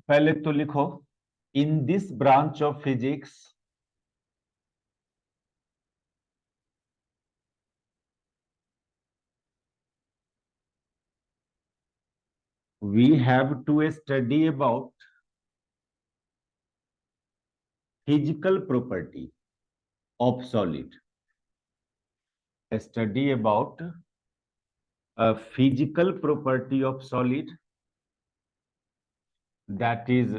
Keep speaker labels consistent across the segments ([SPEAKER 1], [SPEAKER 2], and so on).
[SPEAKER 1] पहले तो लिखो, in this branch of physics we have to study about physical property of solid. Study about physical property of solid, that is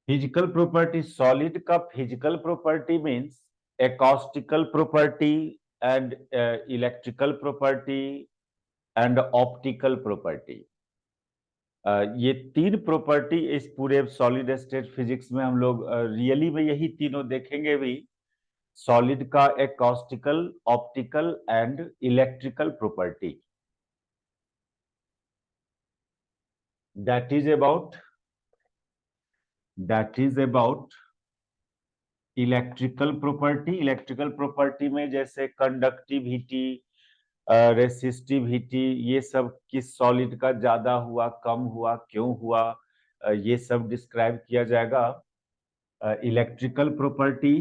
[SPEAKER 1] physical property solid का। Physical property means acoustical property and electrical property and optical property. ये तीन property इस पूरे solid state physics में हम लोग really में यही तीनों देखेंगे भी। सॉलिड का acoustical, optical and electrical property, that is about electrical property. Electrical property में जैसे कंडक्टिविटी, रेसिस्टिविटी, ये सब किस सॉलिड का ज्यादा हुआ, कम हुआ, क्यों हुआ, ये सब डिस्क्राइब किया जाएगा। Electrical property,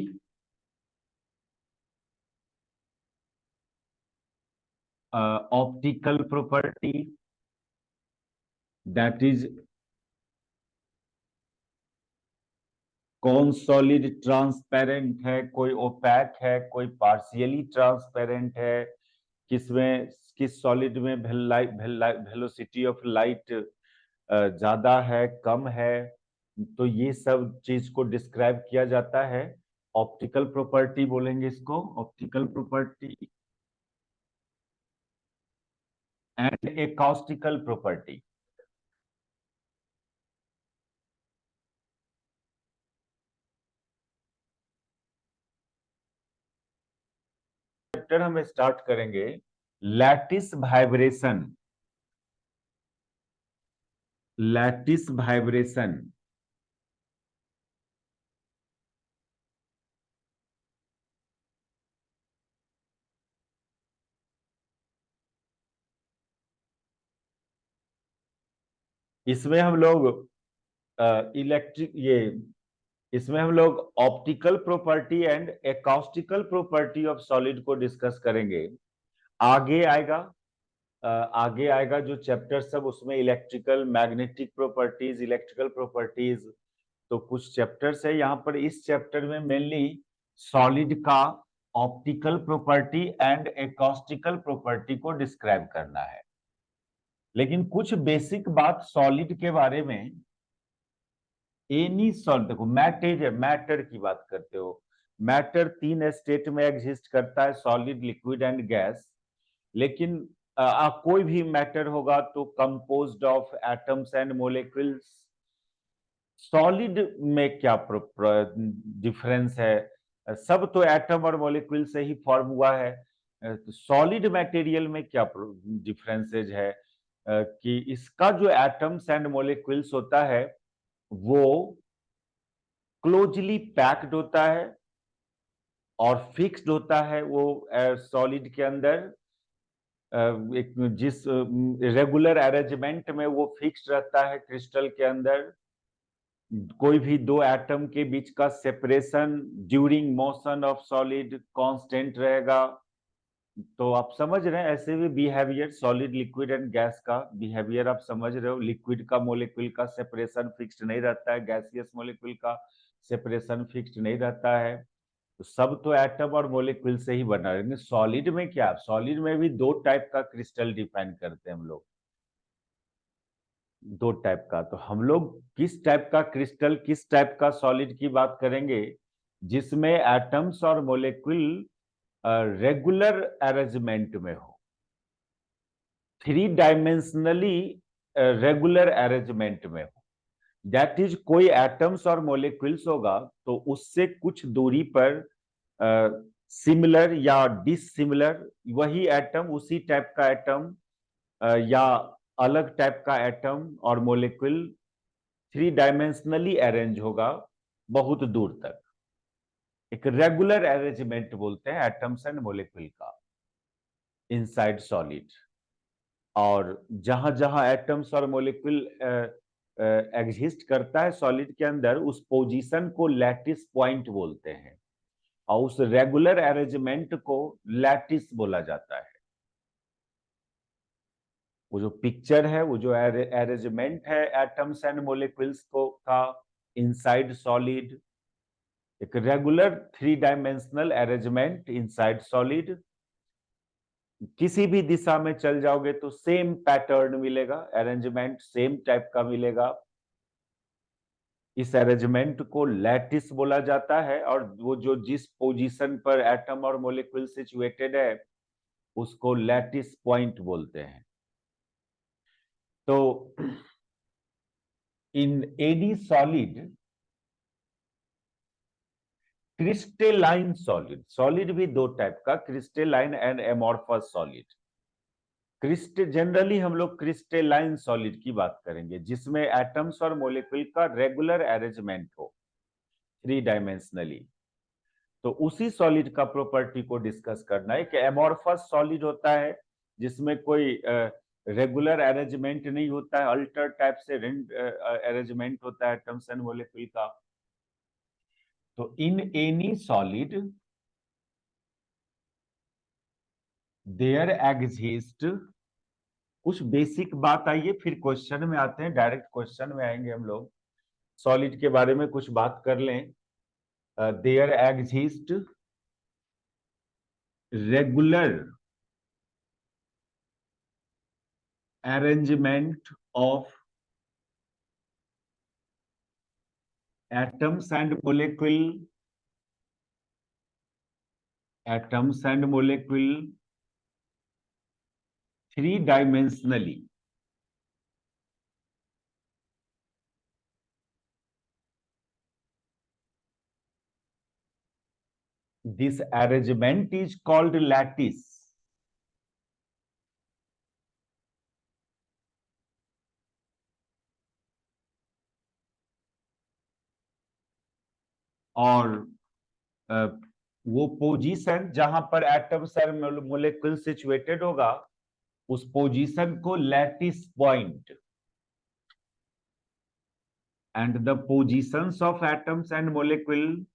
[SPEAKER 1] optical property, that is कौन सॉलिड ट्रांसपेरेंट है, कोई ओपैक है, कोई पार्शियली ट्रांसपेरेंट है, किसमें, किस सॉलिड में वेलोसिटी ऑफ लाइट ज्यादा है, कम है। तो ये सब चीज को डिस्क्राइब किया जाता है। ऑप्टिकल प्रॉपर्टी बोलेंगे इसको, optical property and acoustical property. Chapter हम स्टार्ट करेंगे लैटिस वाइब्रेशन। लैटिस वाइब्रेशन, इसमें हम लोग इलेक्ट्रिक ये इसमें हम लोग optical property and acoustical property of solid को डिस्कस करेंगे। आगे आएगा आगे आएगा जो चैप्टर सब, उसमें electrical magnetic properties, electrical properties, तो कुछ चैप्टर्स है यहाँ पर। इस चैप्टर में मेनली सॉलिड का optical property and acoustical property को डिस्क्राइब करना है। लेकिन कुछ बेसिक बात सॉलिड के बारे में, एनी सॉलिड, देखो मैटर, मैटर की बात करते हो, मैटर तीन स्टेट में एग्जिस्ट करता है, सॉलिड, लिक्विड एंड गैस। लेकिन कोई भी मैटर होगा तो composed of atoms and molecules. Solid में क्या डिफरेंस है? सब तो एटम और मॉलिक्यूल से ही फॉर्म हुआ है। सॉलिड मटेरियल में क्या डिफरेंसेज है? कि इसका जो एटम्स एंड मॉलिक्यूल्स होता है वो क्लोजली पैक्ड होता है और फिक्स्ड होता है। वो सॉलिड के अंदर एक जिस रेगुलर अरेंजमेंट में वो फिक्स्ड रहता है क्रिस्टल के अंदर। कोई भी दो एटम के बीच का separation during motion of solid constant रहेगा। तो आप समझ रहे हैं ऐसे भी behaviour, solid, liquid and gas का बिहेवियर आप समझ रहे हो। लिक्विड का मॉलिक्यूल का सेपरेशन फिक्स्ड नहीं रहता है, गैसियस मॉलिक्यूल का सेपरेशन फिक्स्ड नहीं रहता है। तो सब तो एटम और मॉलिक्यूल से ही बना रहेंगे। सॉलिड में क्या, सॉलिड में भी दो टाइप का क्रिस्टल डिफाइन करते हैं हम लोग, दो टाइप का। तो हम लोग किस टाइप का क्रिस्टल, किस टाइप का सॉलिड की बात करेंगे? जिसमें एटम्स और मॉलिक्यूल रेगुलर अरेंजमेंट में हो, थ्री डायमेंशनली रेगुलर अरेंजमेंट में हो। दैट इज, कोई एटम्स और मॉलिक्यूल्स होगा तो उससे कुछ दूरी पर सिमिलर या डिसिमिलर, वही एटम, उसी टाइप का एटम या अलग टाइप का एटम और मॉलिक्यूल थ्री डायमेंशनली अरेंज होगा बहुत दूर तक। एक रेगुलर अरेंजमेंट बोलते हैं एटम्स एंड मोलिक्यूल का इनसाइड सॉलिड। और जहां जहां एटम्स और मोलिक्यूल एग्जिस्ट करता है सॉलिड के अंदर, उस पोजीशन को लैटिस पॉइंट बोलते हैं, और उस रेगुलर अरेंजमेंट को लैटिस बोला जाता है। वो जो पिक्चर है, वो जो अरेंजमेंट है एटम्स एंड मोलिक्यूल्स को का इनसाइड सॉलिड, एक regular 3 dimensional arrangement inside solid, किसी भी दिशा में चल जाओगे तो सेम पैटर्न मिलेगा, अरेंजमेंट सेम टाइप का मिलेगा। इस अरेंजमेंट को लैटिस बोला जाता है, और वो जो जिस पोजीशन पर एटम और मॉलिक्यूल सिचुएटेड है उसको लैटिस पॉइंट बोलते हैं। तो in any solid, crystalline solid, solid भी दो टाइप का, crystalline and amorphous solid. Generally हम लोग क्रिस्टेलाइन सॉलिड की बात करेंगे, जिसमें एटम्स और मॉलिक्यूल का रेगुलर अरेंजमेंट हो 3 डायमेंशनली। तो उसी सॉलिड का प्रॉपर्टी को डिस्कस करना है कि एमॉर्फस सॉलिड होता है जिसमें कोई रेगुलर अरेंजमेंट नहीं होता है, अल्टर टाइप से अरेंजमेंट होता है एटम्स एंड मॉलिक्यूल का। तो in any solid there exist, कुछ बेसिक बात आइए, फिर क्वेश्चन में आते हैं, डायरेक्ट क्वेश्चन में आएंगे हम लोग। सॉलिड के बारे में कुछ बात कर लें। There exist regular arrangement of atoms and molecule 3 dimensionally. This arrangement is called lattice. और वो पोजीशन जहां पर एटम्स और मोलिक्यूल सिचुएटेड होगा, उस पोजीशन को lattice point, and the positions of atoms and molecule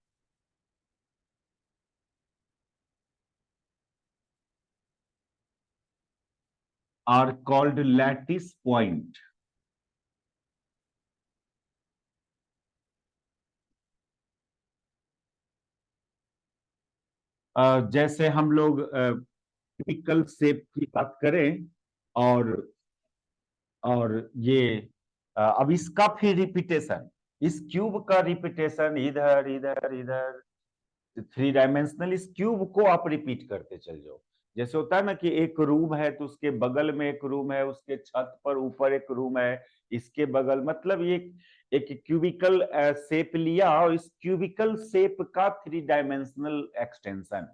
[SPEAKER 1] are called lattice point. जैसे हम लोग टिपिकल शेप की बात करें, और ये अब इसका फिर रिपीटेशन, इस क्यूब का रिपीटेशन इधर इधर इधर 3 डायमेंशनल, इस क्यूब को आप रिपीट करते चल जाओ। जैसे होता है ना कि एक रूम है तो उसके बगल में एक रूम है, उसके छत पर ऊपर एक रूम है, इसके बगल, मतलब ये एक क्यूबिकल शेप लिया, और इस क्यूबिकल शेप का 3 डायमेंशनल एक्सटेंशन।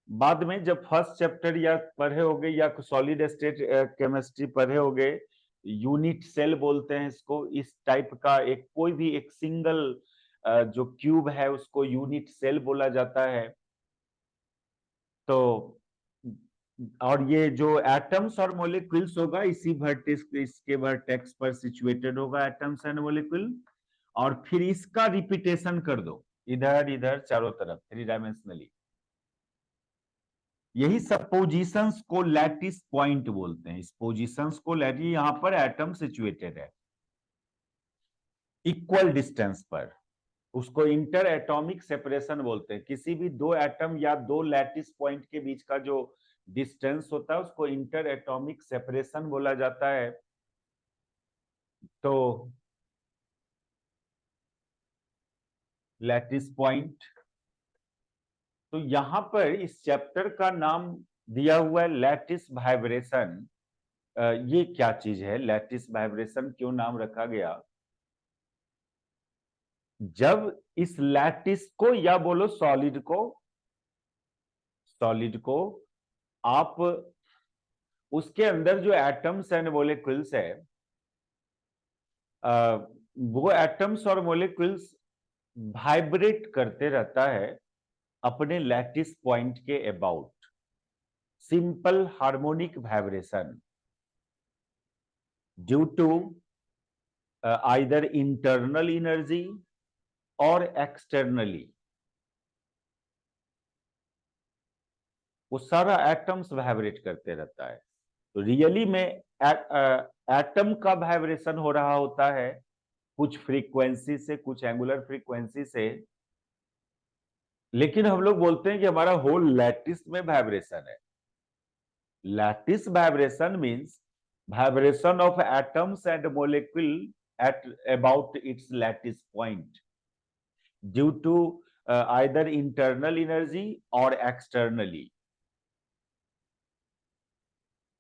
[SPEAKER 1] बाद में जब फर्स्ट चैप्टर या पढ़े होगे या सॉलिड स्टेट केमिस्ट्री पढ़े होगे, यूनिट सेल बोलते हैं इसको, इस टाइप का एक कोई भी एक सिंगल जो क्यूब है उसको यूनिट सेल बोला जाता है। तो और ये जो एटम्स और मॉलिक्यूल्स होगा, इसी वर्टेक्स, इसके वर्टेक्स पर सिचुएटेड होगा एटम्स एंड मॉलिक्यूल, और फिर इसका रिपीटेशन कर दो इधर इधर चारों तरफ 3 डायमेंशनली। यही सब पोजीशंस को लैटिस पॉइंट बोलते हैं। इस पोजीशंस को लैटिस, यहां पर एटम सिचुएटेड है इक्वल डिस्टेंस पर, उसको इंटर एटॉमिक सेपरेशन बोलते हैं। किसी भी दो एटम या दो लैटिस पॉइंट के बीच का जो डिस्टेंस होता है उसको इंटर एटॉमिक सेपरेशन बोला जाता है। तो लैटिस पॉइंट, तो यहां पर इस चैप्टर का नाम दिया हुआ है लैटिस वाइब्रेशन। ये क्या चीज है, लैटिस वाइब्रेशन क्यों नाम रखा गया? जब इस लैटिस को, या बोलो सॉलिड को आप उसके अंदर जो एटम्स एंड मॉलिक्यूल्स है, वो एटम्स और मॉलिक्यूल्स वाइब्रेट करते रहता है अपने लैटिस पॉइंट के about, simple harmonic vibration due to either internal energy और एक्सटर्नली। वो सारा एटम्स वाइब्रेट करते रहता है। तो रियली में एटम का वाइब्रेशन हो रहा होता है कुछ फ्रीक्वेंसी से, कुछ एंगुलर फ्रीक्वेंसी से, लेकिन हम लोग बोलते हैं कि हमारा होल लैटिस में वाइब्रेशन है। Lattice vibration means vibration of atoms and molecule at about its lattice point due to either internal energy or externally।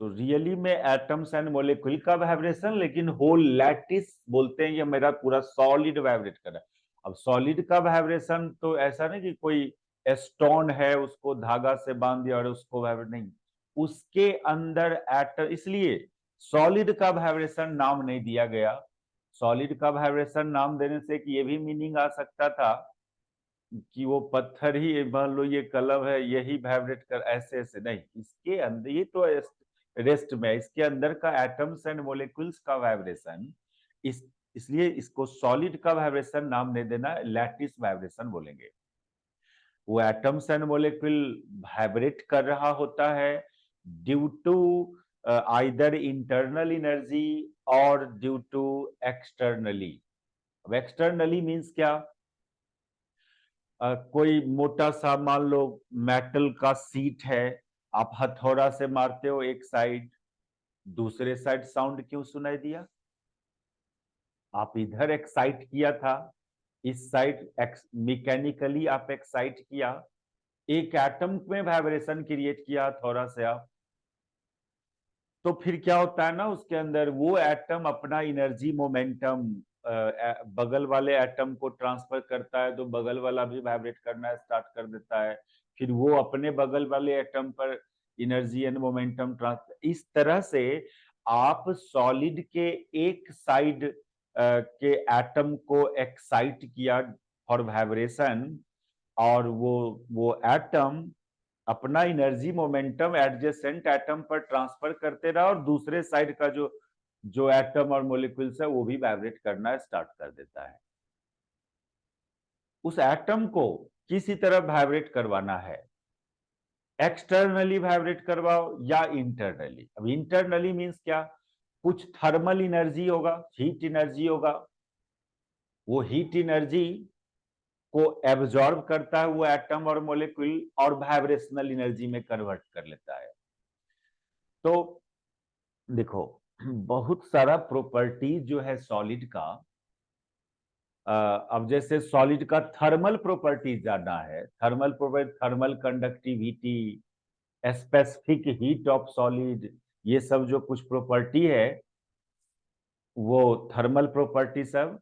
[SPEAKER 1] तो रियली में एटम्स एंड मॉलिक्यूल का वाइब्रेशन, लेकिन होल लैटिस बोलते हैं ये मेरा पूरा सॉलिड वाइब्रेट कर रहा है। अब सॉलिड का वाइब्रेशन तो ऐसा नहीं कि कोई स्टोन है उसको धागा से बांध दिया और उसको वाइब्रेट, नहीं, उसके अंदर एटम, इसलिए सॉलिड का वाइब्रेशन नाम नहीं दिया गया। सॉलिड का वाइब्रेशन नाम देने से कि ये भी मीनिंग आ सकता था कि वो पत्थर ही, मान लो ये कलम है यही वाइब्रेट कर, ऐसे ऐसे नहीं, इसके अंदर ये तो रेस्ट में, इसके अंदर का एटम्स एंड मॉलिक्यूल्स का वाइब्रेशन, इसलिए इसको सॉलिड का वाइब्रेशन नाम नहीं देना, लैटिस वाइब्रेशन बोलेंगे। वो एटम्स एंड मॉलिक्यूल वाइब्रेट कर रहा होता है due to either internal energy और ड्यू टू एक्सटर्नली। अब एक्सटर्नली मींस क्या? कोई मोटा सा मान लो मेटल का सीट है, आप हथौड़ा से मारते हो एक साइड, दूसरे साइड साउंड क्यों सुनाई दिया? आप इधर एक्साइट किया था, इस साइड मैकेनिकली आप एक्साइट किया, एक एटम में वाइब्रेशन क्रिएट किया हथौड़ा से आप, तो फिर क्या होता है ना, उसके अंदर वो एटम अपना एनर्जी मोमेंटम बगल वाले एटम को ट्रांसफर करता है, तो बगल वाला भी वाइब्रेट करना स्टार्ट कर देता है, फिर वो अपने बगल वाले एटम पर एनर्जी एंड मोमेंटम ट्रांसफर, इस तरह से आप सॉलिड के एक साइड के एटम को एक्साइट किया फॉर वाइब्रेशन, और वो एटम अपना एनर्जी मोमेंटम एडजेसेंट एटम पर ट्रांसफर करते रहा, और दूसरे साइड का जो जो एटम और मॉलिक्यूल्स है वो भी वाइब्रेट करना स्टार्ट कर देता है। उस एटम को किसी तरह वाइब्रेट करवाना है, एक्सटर्नली वाइब्रेट करवाओ या इंटरनली। अब इंटरनली मींस क्या? कुछ थर्मल एनर्जी होगा, हीट एनर्जी होगा, वो हीट एनर्जी को एब्जॉर्ब करता है वो एटम और मॉलिक्यूल, और वाइब्रेशनल एनर्जी में कन्वर्ट कर लेता है। तो देखो, बहुत सारा प्रॉपर्टी जो है सॉलिड का, अब जैसे सॉलिड का थर्मल प्रॉपर्टी जानना है, thermal property, thermal conductivity, specific heat of solid, ये सब जो कुछ प्रॉपर्टी है वो थर्मल प्रॉपर्टी सब।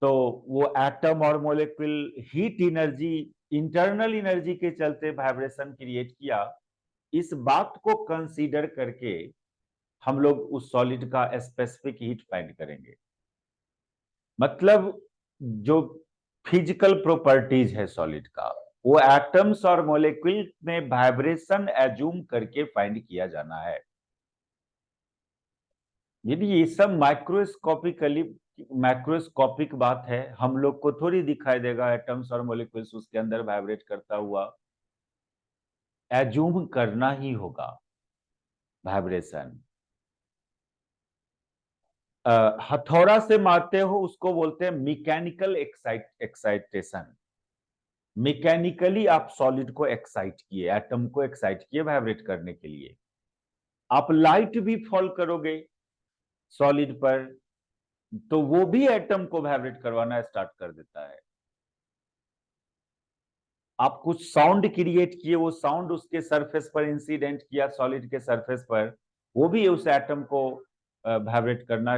[SPEAKER 1] तो वो एटम और molecule heat energy, internal energy के चलते वाइब्रेशन क्रिएट किया, इस बात को कंसीडर करके हम लोग उस सॉलिड का स्पेसिफिक हीट फाइंड करेंगे। मतलब जो फिजिकल प्रॉपर्टीज है सॉलिड का, वो एटम्स और मॉलिक्यूल में वाइब्रेशन एज्यूम करके फाइंड किया जाना है। यदि ये सब माइक्रोस्कोपिकली मैक्रोस्कोपिक बात है, हम लोग को थोड़ी दिखाई देगा एटम्स और मॉलिक्यूल्स उसके अंदर वाइब्रेट करता हुआ, एज्यूम करना ही होगा वाइब्रेशन। हथौड़ा से मारते हो उसको बोलते हैं मैकेनिकल एक्साइटेशन। मैकेनिकली आप सॉलिड को एक्साइट किए, एटम को एक्साइट किए वाइब्रेट करने के लिए। आप लाइट भी फॉल करोगे सॉलिड पर, तो वो भी एटम को वाइब्रेट करवाना स्टार्ट कर देता है। आप कुछ साउंड क्रिएट किए, वो साउंड उसके सरफेस पर इंसिडेंट किया सॉलिड के सरफेस पर, वो भी उस एटम को वाइब्रेट करना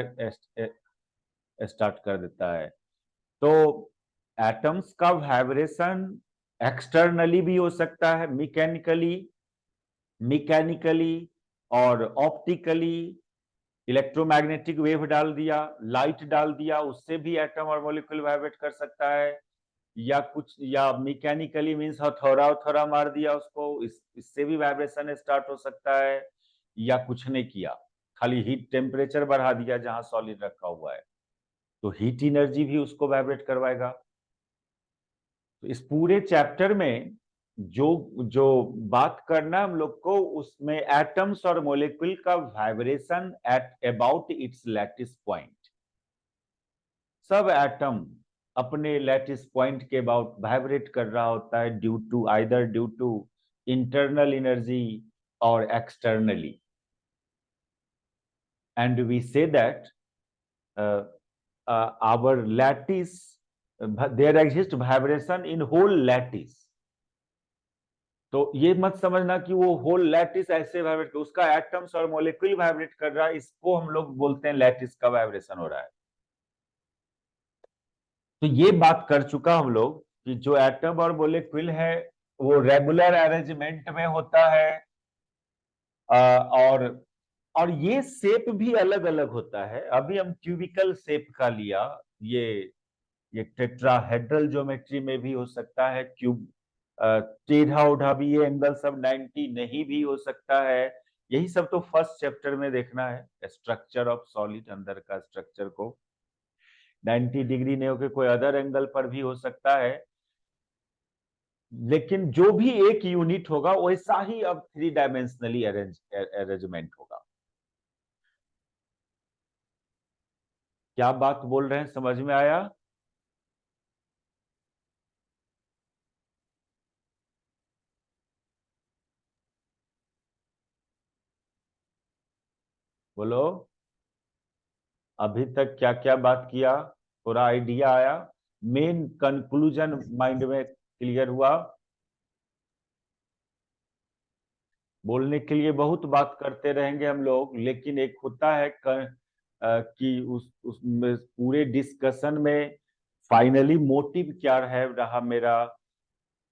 [SPEAKER 1] स्टार्ट कर देता है। तो एटम्स का वाइब्रेशन एक्सटर्नली भी हो सकता है, मैकेनिकली और ऑप्टिकली इलेक्ट्रोमैग्नेटिक वेव डाल दिया, लाइट डाल दिया, उससे भी एटम और मॉलिक्यूल वाइब्रेट कर सकता है, या कुछ, या मैकेनिकली मींस हथौड़ा हथौड़ा मार दिया उसको, इससे भी वाइब्रेशन स्टार्ट हो सकता है, या कुछ नहीं किया, खाली हीट टेम्परेचर बढ़ा दिया जहां सॉलिड रखा हुआ है, तो हीट एनर्जी भी उसको वाइब्रेट करवाएगा। तो इस पूरे चैप्टर में जो जो बात करना हम लोग को, उसमें एटम्स और मॉलिक्यूल का vibration at about its lattice point. सब एटम अपने लैटिस पॉइंट के अबाउट वाइब्रेट कर रहा होता है, ड्यू टू इंटरनल एनर्जी और externally, and we say that our lattice, there exists vibration in whole lattice। तो ये मत समझना कि वो होल लैटिस ऐसे वाइब्रेट कर, उसका एटम्स और मॉलिक्यूल वाइब्रेट कर रहा है, इसको हम लोग बोलते हैं लैटिस का वाइब्रेशन हो रहा है। तो ये बात कर चुका हम लोग कि जो एटम और मॉलिक्यूल है वो रेगुलर अरेंजमेंट में होता है, और ये शेप भी अलग अलग होता है। अभी हम क्यूबिकल शेप का लिया, ये टेट्राहेड्रल ज्योमेट्री में भी हो सकता है, क्यूब टेढ़ा उढ़ा भी, ये एंगल सब 90 नहीं भी हो सकता है। यही सब तो फर्स्ट चैप्टर में देखना है, स्ट्रक्चर ऑफ सॉलिड, अंदर का स्ट्रक्चर को 90 डिग्री नहीं होकर कोई अदर एंगल पर भी हो सकता है, लेकिन जो भी एक यूनिट होगा वैसा ही अब 3 डायमेंशनली अरेंजमेंट होगा। क्या बात बोल रहे हैं, समझ में आया? बोलो, अभी तक क्या क्या बात किया, थोड़ा आइडिया आया, मेन कंक्लूजन माइंड में क्लियर हुआ? बोलने के लिए बहुत बात करते रहेंगे हम लोग, लेकिन एक होता है कि उसमें पूरे डिस्कशन में फाइनली मोटिव क्या है रहा मेरा।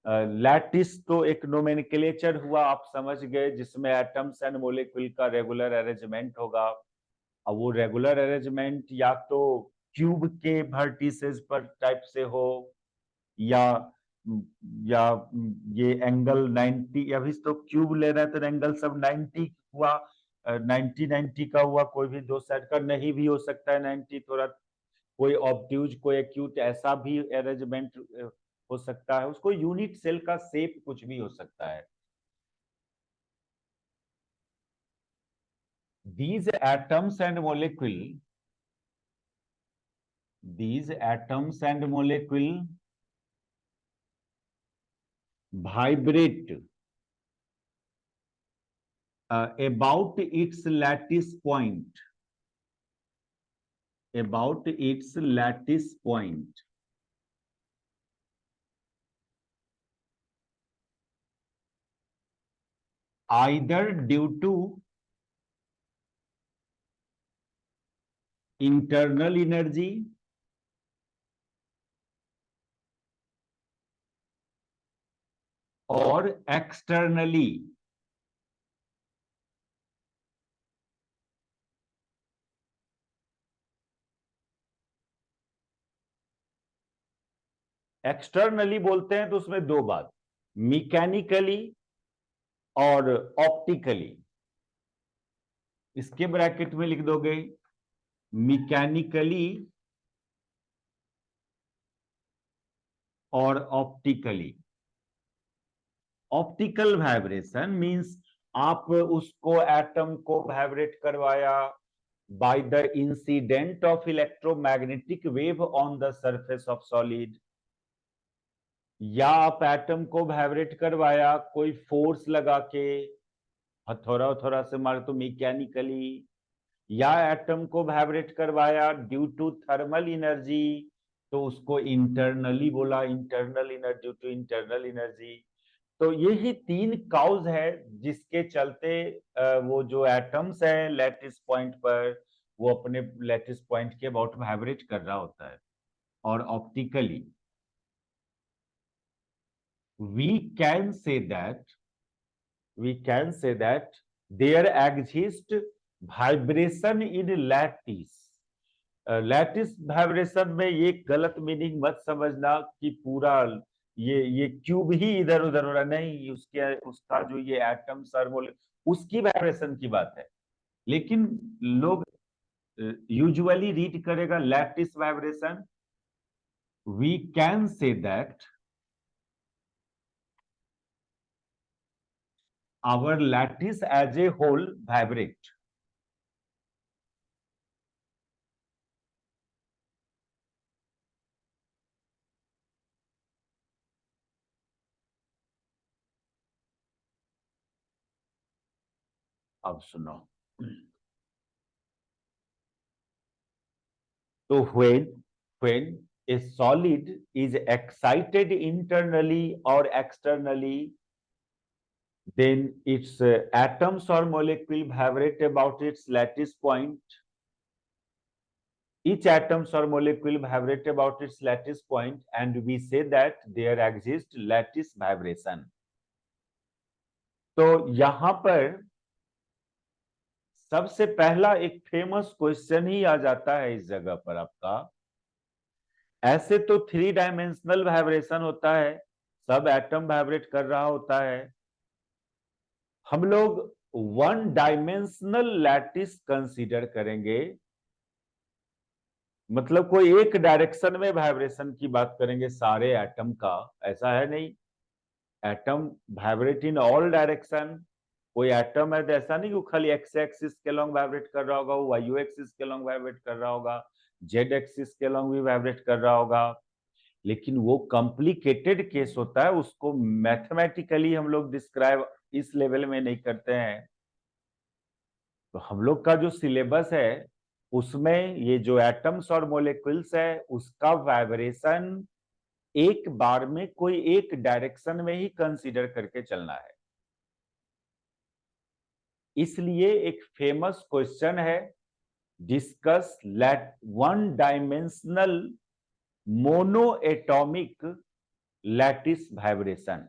[SPEAKER 1] लैटिस तो एक नोमेनक्लेचर हुआ, आप समझ गए, जिसमें एटम्स एंड मोलिक्यूल का रेगुलर अरेंजमेंट होगा। अब वो रेगुलर अरेंजमेंट या तो क्यूब के वर्टिसेस पर टाइप से हो, या या ये एंगल 90, अभी तो क्यूब ले रहे हैं तो एंगल सब 90 हुआ, 90 90 का हुआ, कोई भी दो साइड का नहीं भी हो सकता है 90, थोड़ा कोई ऑब्ट्यूज कोई एक्यूट, ऐसा भी अरेंजमेंट हो सकता है, उसको यूनिट सेल का शेप कुछ भी हो सकता है। these atoms and molecule these atoms and molecule vibrate about its lattice point, about its lattice point, either due to internal energy or externally। Externally बोलते हैं तो उसमें दो बात, मैकेनिकली और ऑप्टिकली। इसके ब्रैकेट में लिख दोगे मैकेनिकली और ऑप्टिकली। ऑप्टिकल वाइब्रेशन मींस आप उसको एटम को वाइब्रेट करवाया by the incident of electromagnetic wave on the surface of solid, या आप एटम को वाइब्रेट करवाया कोई फोर्स लगा के, हथौड़ा हथौड़ा से मारे तो मैकेनिकली, या एटम को वाइब्रेट करवाया ड्यू टू थर्मल एनर्जी, तो उसको इंटरनली बोला, internal energy, due to internal energy. तो यही 3 काउज है जिसके चलते वो जो एटम्स है लैटिस पॉइंट पर, वो अपने लैटिस पॉइंट के अबाउट वाइब्रेट कर रहा होता है। और optically we can say that we can say that there exists vibration in lattice. Lattice vibration में ये गलत मीनिंग मत समझना कि पूरा ये क्यूब ही इधर उधर हो रहा, नहीं, उसके उसका जो ये एटम्स और उसकी वाइब्रेशन की बात है। लेकिन लोग यूजुअली रीड करेगा lattice vibration. We can say that our lattice as a whole vibrate। अब सुनो, तो when a solid is excited internally or externally, then its atoms or molecule vibrate about its lattice point. Each atoms or molecule vibrate about its lattice point, and we say that there exists lattice vibration। तो यहां पर सबसे पहला एक famous question ही आ जाता है इस जगह पर आपका। ऐसे तो 3 डायमेंशनल वाइब्रेशन होता है, सब एटम वाइब्रेट कर रहा होता है। हम लोग 1 डायमेंशनल लैटिस कंसीडर करेंगे, मतलब कोई एक डायरेक्शन में वाइब्रेशन की बात करेंगे सारे एटम का, ऐसा है नहीं। Atom vibrate in all direction. कोई एटम है तो ऐसा नहीं कि खाली एक्स एक्सिस के लॉन्ग वाइब्रेट कर रहा होगा, वाई एक्सिस के लॉन्ग वाइब्रेट कर रहा होगा, जेड एक्सिस के लॉन्ग भी वाइब्रेट कर रहा होगा। लेकिन वो कॉम्प्लिकेटेड केस होता है, उसको मैथमेटिकली हम लोग डिस्क्राइब इस लेवल में नहीं करते हैं। तो हम लोग का जो सिलेबस है उसमें ये जो एटम्स और मोलिक्यूल्स है उसका वाइब्रेशन एक बार में कोई एक डायरेक्शन में ही कंसीडर करके चलना है। इसलिए एक फेमस क्वेश्चन है, discuss 1 dimensional mono atomic lattice vibration.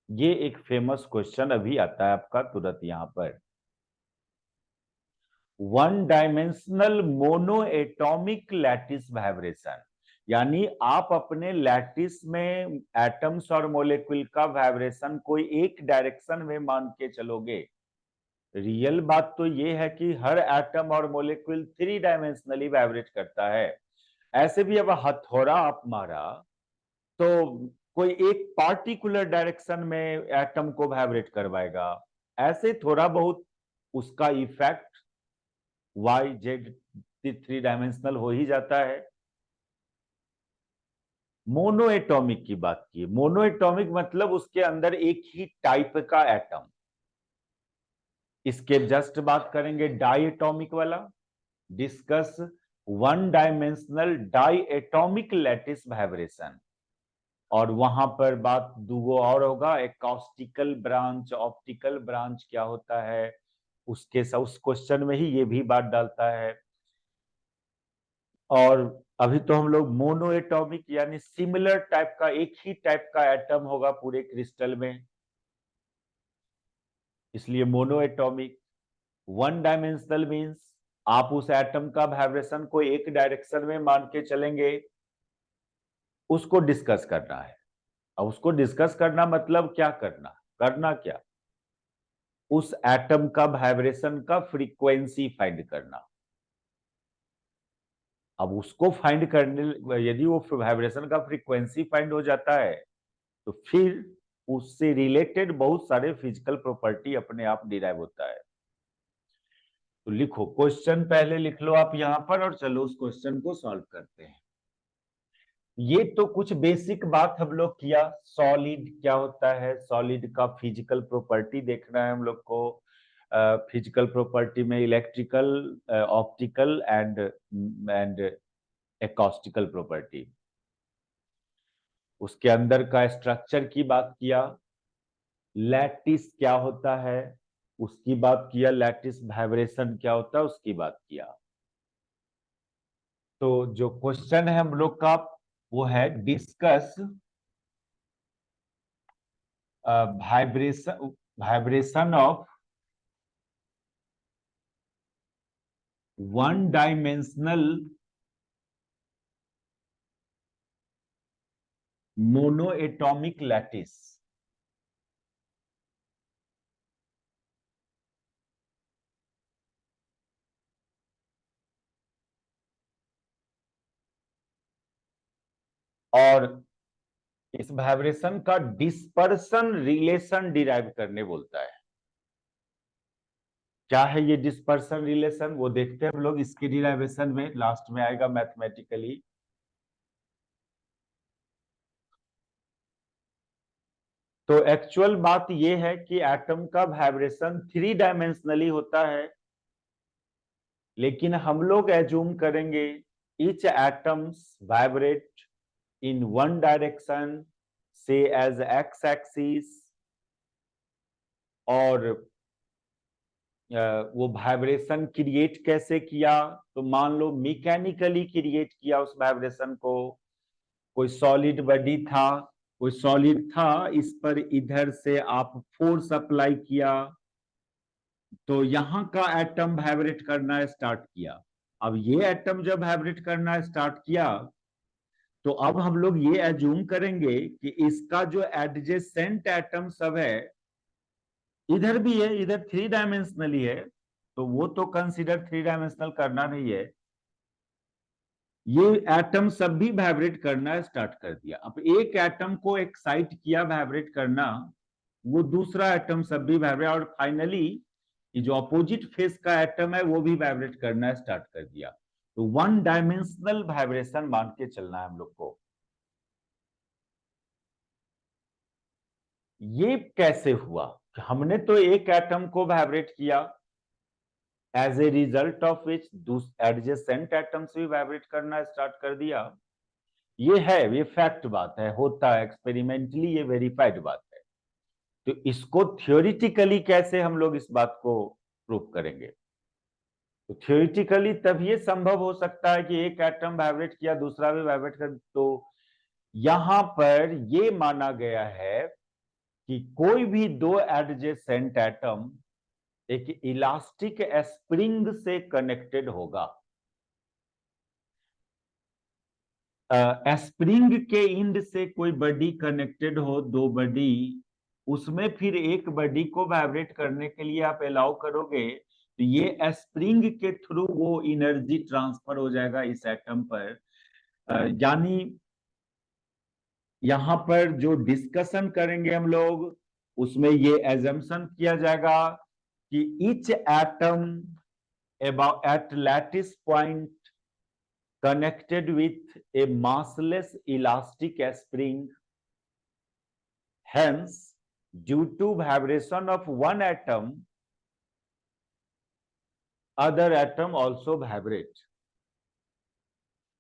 [SPEAKER 1] ये एक फेमस क्वेश्चन अभी आता है आपका तुरंत यहां पर। 1 dimensional mono atomic lattice vibration, यानी आप अपने लैटिस में एटम्स और मोलिक्यूल का वाइब्रेशन कोई एक डायरेक्शन में मान के चलोगे। रियल बात तो ये है कि हर एटम और मोलिक्यूल 3 डायमेंशनली वाइब्रेट करता है। ऐसे भी अब हथौड़ा आप मारा तो कोई एक पार्टिकुलर डायरेक्शन में एटम को वाइब्रेट करवाएगा, ऐसे थोड़ा बहुत उसका इफेक्ट वाई जेड 3 डायमेंशनल हो ही जाता है। मोनोएटॉमिक की बात की, मोनोएटॉमिक मतलब उसके अंदर एक ही टाइप का एटम। इसके जस्ट बात करेंगे डाई एटॉमिक वाला, discuss 1 dimensional diatomic lattice vibration. और वहां पर बात दूगो और होगा, एकॉस्टिकल ब्रांच, ऑप्टिकल ब्रांच क्या होता है, उसके उस क्वेश्चन में ही ये भी बात डालता है। और अभी तो हम लोग मोनो एटॉमिक यानी सिमिलर टाइप का, एक ही टाइप का एटम होगा पूरे क्रिस्टल में, इसलिए मोनो एटॉमिक। 1 डायमेंशनल मीन्स आप उस एटम का वाइब्रेशन को एक डायरेक्शन में मान के चलेंगे, उसको डिस्कस करना है। अब उसको डिस्कस करना मतलब क्या करना, करना क्या, उस एटम का वाइब्रेशन का फ्रीक्वेंसी फाइंड करना। अब उसको फाइंड करने, यदि वो वाइब्रेशन का फ्रीक्वेंसी फाइंड हो जाता है तो फिर उससे रिलेटेड बहुत सारे फिजिकल प्रॉपर्टी अपने आप डिराइव होता है। तो लिखो क्वेश्चन, पहले लिख लो आप यहां पर और चलो उस क्वेश्चन को सॉल्व करते हैं। ये तो कुछ बेसिक बात हम लोग किया, सॉलिड क्या होता है, सॉलिड का फिजिकल प्रॉपर्टी देखना है हम लोग को। फिजिकल प्रॉपर्टी में electrical, optical and acoustical property. उसके अंदर का स्ट्रक्चर की बात किया, लैटिस क्या होता है उसकी बात किया, लैटिस वाइब्रेशन क्या होता है उसकी बात किया। तो जो क्वेश्चन है हम लोग का वो है, discuss vibration of one dimensional monoatomic lattice. और इस वाइब्रेशन का डिस्पर्सन रिलेशन डिराइव करने बोलता है। क्या है ये डिस्पर्सन रिलेशन, वो देखते हैं हम लोग इसकी डिराइवेशन में, लास्ट में आएगा मैथमेटिकली। तो एक्चुअल बात ये है कि एटम का वाइब्रेशन 3 डायमेंशनली होता है, लेकिन हम लोग एज्यूम करेंगे each atoms vibrate in one direction, say as x axis, और वो वाइब्रेशन क्रिएट कैसे किया, तो मान लो मैकेनिकली क्रिएट किया उस वाइब्रेशन को। कोई सॉलिड बॉडी था, कोई सॉलिड था, इस पर इधर से आप फोर्स अप्लाई किया तो यहाँ का एटम वाइब्रेट करना स्टार्ट किया। अब ये एटम जब वाइब्रेट करना स्टार्ट किया तो अब हम लोग ये एज्यूम करेंगे कि इसका जो एडजेसेंट एटम सब है, इधर भी है, इधर 3 डायमेंशनली है, तो वो तो कंसीडर 3 डायमेंशनल करना नहीं है। ये एटम सब भी वाइब्रेट करना स्टार्ट कर दिया। अब एक एटम को एक्साइट किया वाइब्रेट करना, वो दूसरा एटम सब भी वाइब्रेट, और फाइनली ये जो अपोजिट फेस का एटम है वो भी वाइब्रेट करना स्टार्ट कर दिया। तो 1 डायमेंशनल वाइब्रेशन मान के चलना है हम लोग को। ये कैसे हुआ? हमने तो एक एटम को वाइब्रेट किया, as a result of which adjacent atoms भी वाइब्रेट करना स्टार्ट कर दिया। ये है, ये फैक्ट बात है, होता है एक्सपेरिमेंटली, ये वेरीफाइड बात है। तो इसको थियोरिटिकली कैसे हम लोग इस बात को प्रूव करेंगे? तो थियोरिटिकली तब ये संभव हो सकता है कि एक एटम वाइब्रेट किया, दूसरा भी वाइब्रेट कर, तो यहां पर ये माना गया है कि कोई भी दो एडजेसेंट एटम एक इलास्टिक स्प्रिंग से कनेक्टेड होगा। स्प्रिंग के इंड से कोई बॉडी कनेक्टेड हो, दो बॉडी, उसमें फिर एक बॉडी को वाइब्रेट करने के लिए आप अलाउ करोगे तो ये स्प्रिंग के थ्रू वो एनर्जी ट्रांसफर हो जाएगा इस एटम पर। यानी यहां पर जो डिस्कशन करेंगे हम लोग, उसमें ये एजम्पशन किया जाएगा कि each atom about at lattice point connected with a massless elastic spring, hence due to vibration of one atom other atom also vibrate।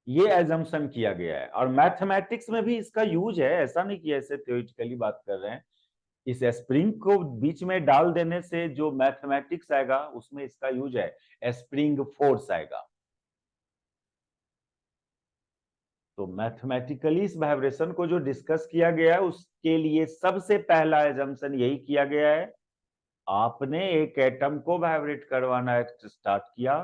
[SPEAKER 1] ये एजम्पशन किया गया है, और मैथमेटिक्स में भी इसका यूज है, ऐसा नहीं कि ऐसे थ्योरेटिकली बात कर रहे हैं। इस स्प्रिंग को बीच में डाल देने से जो मैथमेटिक्स आएगा उसमें इसका यूज है, स्प्रिंग फोर्स आएगा। तो मैथमेटिकली इस वाइब्रेशन को जो डिस्कस किया गया है उसके लिए सबसे पहला एजम्पशन यही किया गया है, आपने एक एटम को वाइब्रेट करवाना स्टार्ट किया